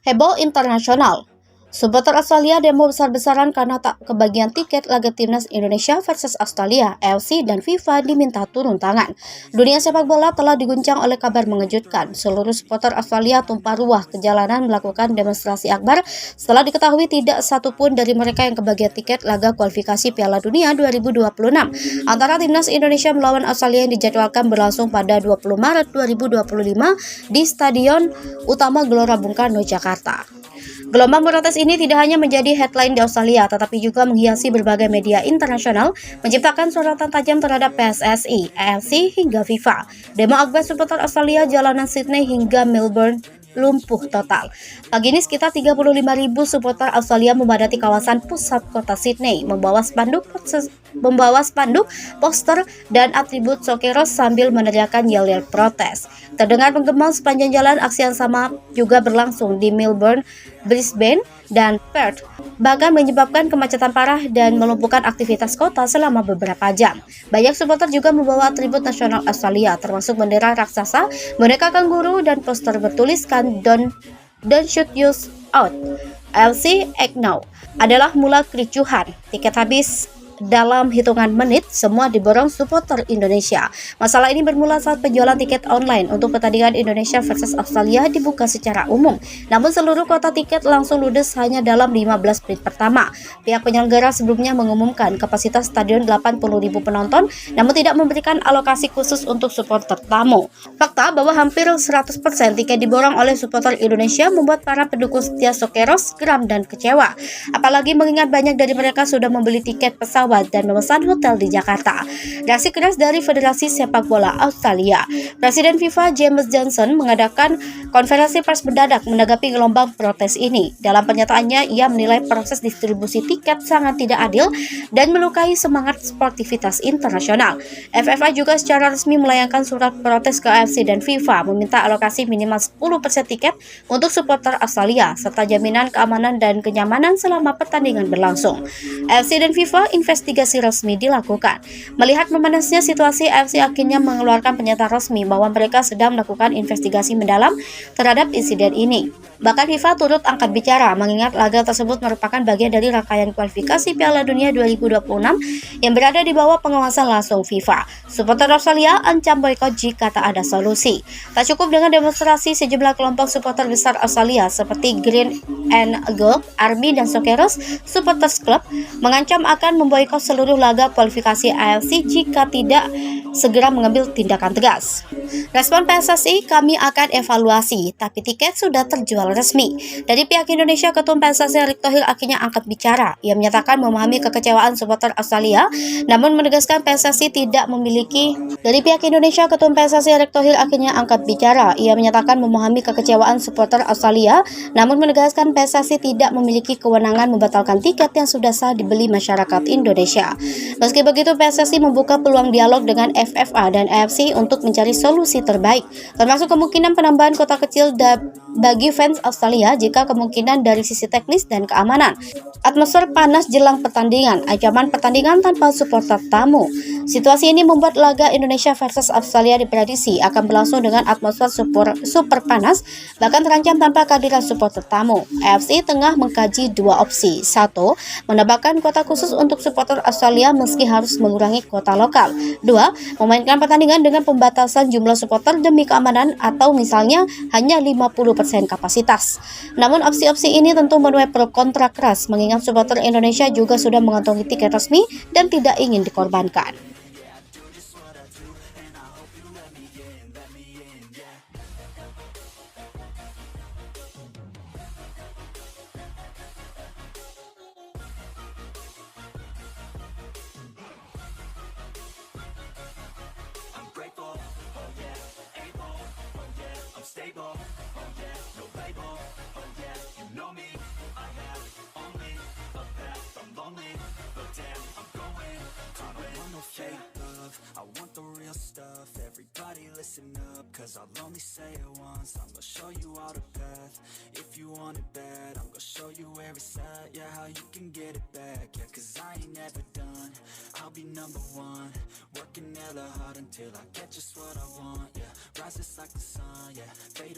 Heboh internasional. Supporter Australia demo besar-besaran karena tak kebagian tiket laga timnas Indonesia versus Australia. AFC dan FIFA diminta turun tangan. Dunia sepak bola telah diguncang oleh kabar mengejutkan. Seluruh supporter Australia tumpah ruah ke jalanan melakukan demonstrasi akbar setelah diketahui tidak satupun dari mereka yang kebagian tiket laga kualifikasi Piala Dunia 2026 antara timnas Indonesia melawan Australia yang dijadwalkan berlangsung pada 20 Maret 2025 di Stadion Utama Gelora Bung Karno, Jakarta. Gelombang protes ini tidak hanya menjadi headline di Australia, tetapi juga menghiasi berbagai media internasional, menciptakan sorotan tajam terhadap PSSI, AFC, hingga FIFA. Demo akbar supporter Australia jalanan Sydney hingga Melbourne lumpuh total. Pagi ini sekitar 35.000 supporter Australia memadati kawasan pusat kota Sydney, membawa spanduk, poster, dan atribut Sokeros sambil meneriakkan yel-yel protes. Terdengar menggema sepanjang jalan. Aksi yang sama juga berlangsung di Melbourne, Brisbane, dan Perth, bahkan menyebabkan kemacetan parah dan melumpuhkan aktivitas kota selama beberapa jam. Banyak supporter juga membawa atribut nasional Australia, termasuk bendera raksasa, boneka kanguru, dan poster bertuliskan Don't shoot us out. AFC Act Now adalah mula kericuhan. Tiket habis dalam hitungan menit, semua diborong supporter Indonesia. Masalah ini bermula saat penjualan tiket online untuk pertandingan Indonesia versus Australia dibuka secara umum. Namun seluruh kuota tiket langsung ludes hanya dalam 15 menit pertama. Pihak penyelenggara sebelumnya mengumumkan kapasitas stadion 80.000 penonton, namun tidak memberikan alokasi khusus untuk supporter tamu. Fakta bahwa hampir 100% tiket diborong oleh supporter Indonesia membuat para pendukung setia Sokeros geram dan kecewa. Apalagi mengingat banyak dari mereka sudah membeli tiket pesawat dan memesan hotel di Jakarta. Reaksi keras dari Federasi Sepak Bola Australia. Presiden FIFA James Johnson mengadakan konferensi pers mendadak menanggapi gelombang protes ini. Dalam pernyataannya, ia menilai proses distribusi tiket sangat tidak adil dan melukai semangat sportivitas internasional. FFA juga secara resmi melayangkan surat protes ke AFC dan FIFA meminta alokasi minimal 10% tiket untuk supporter Australia serta jaminan keamanan dan kenyamanan selama pertandingan berlangsung. AFC dan FIFA investigasi resmi dilakukan. Melihat memanasnya situasi, AFC akhirnya mengeluarkan pernyataan resmi bahwa mereka sedang melakukan investigasi mendalam terhadap insiden ini. Bahkan FIFA turut angkat bicara mengingat laga tersebut merupakan bagian dari rangkaian kualifikasi Piala Dunia 2026 yang berada di bawah pengawasan langsung FIFA. Supporter Australia ancam boikot jika tak ada solusi. Tak cukup dengan demonstrasi, sejumlah kelompok supporter besar Australia seperti Green and Gold, Army, dan Sokeros Supporters Club mengancam akan memboikot seluruh laga kualifikasi AFC jika tidak segera mengambil tindakan tegas. Respon PSSI, kami akan evaluasi, tapi tiket sudah terjual resmi. Dari pihak Indonesia, Ketum PSSI Erick Thohir akhirnya angkat bicara. Ia menyatakan memahami kekecewaan supporter Australia, namun menegaskan PSSI tidak memiliki. Dari pihak Indonesia, Ketum PSSI Erick Thohir akhirnya angkat bicara. Ia menyatakan memahami kekecewaan supporter Australia, namun menegaskan PSSI tidak memiliki kewenangan membatalkan tiket yang sudah sah dibeli masyarakat Indonesia. Meski begitu, PSSI membuka peluang dialog dengan FFA dan AFC untuk mencari solusi terbaik, termasuk kemungkinan penambahan kota kecil bagi fans Australia jika kemungkinan dari sisi teknis dan keamanan. Atmosfer panas jelang pertandingan, ancaman pertandingan tanpa supporter tamu. Situasi ini membuat laga Indonesia versus Australia diprediksi akan berlangsung dengan atmosfer super panas, bahkan terancam tanpa kehadiran supporter tamu. AFC tengah mengkaji dua opsi. 1. Menambahkan kuota khusus untuk supporter Australia meski harus mengurangi kuota lokal. 2. Memainkan pertandingan dengan pembatasan jumlah supporter demi keamanan atau misalnya hanya 50% kapasitas. Namun opsi-opsi ini tentu menuai pro kontra keras mengingat supporter Indonesia juga sudah mengantongi tiket resmi dan tidak ingin dikorbankan. Stable, oh yeah, no label, oh yeah, you know me. I have only a path, I'm lonely, but damn, I'm going. I don't want no fake love, I want the real stuff. Everybody listen up, cause I'll only say it once. I'm gonna show you all the path, if you want it bad. I'm gonna show you where it's at, yeah, how you can get it back. Yeah, cause I ain't never done, I'll be number one. Working hella hard until I get just what I want, yeah. Rises like the sun, yeah. Fade